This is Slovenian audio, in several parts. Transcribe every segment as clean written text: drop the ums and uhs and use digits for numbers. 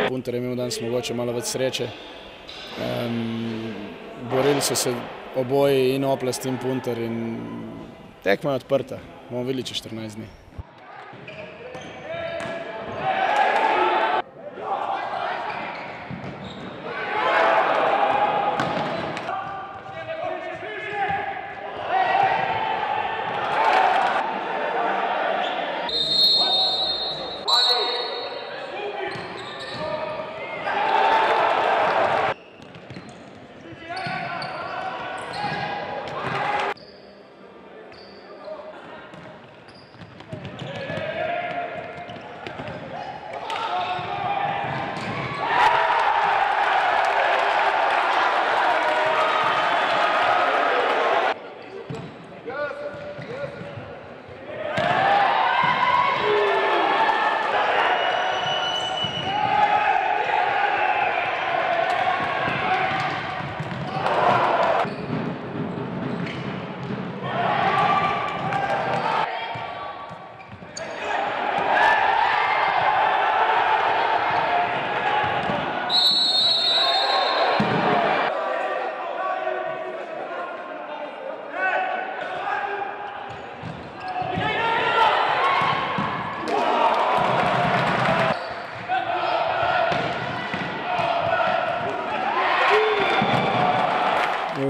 Punter je imel danes mogoče malo več sreče. Borili so se oboji, in Oplast in Punter, in tekma je odprta. Bomo videli čez 14 dni.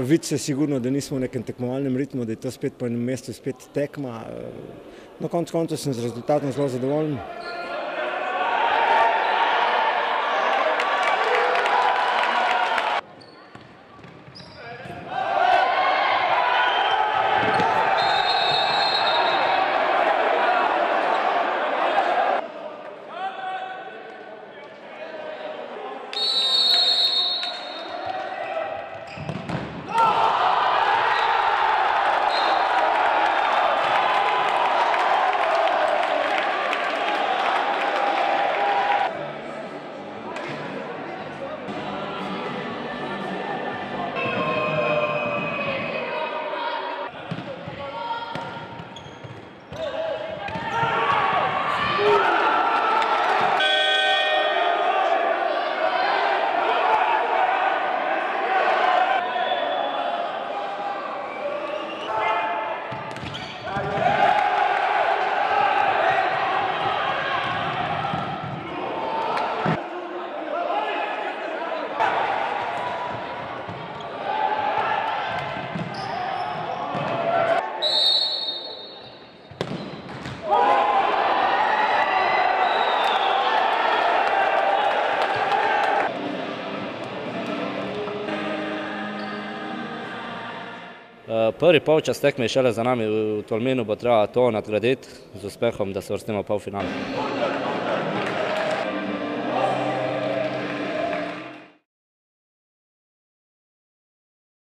Vidi se sigurno, da nismo v nekem tekmovalnem ritmu, da je to spet po enem mestu spet tekma. Na koncu koncev sem z rezultatom zelo zadovoljen. Prvi polčas tekme je šele za nami, v Tolminu bo treba to nadgraditi z uspehom, da se uvrstimo v polfinale.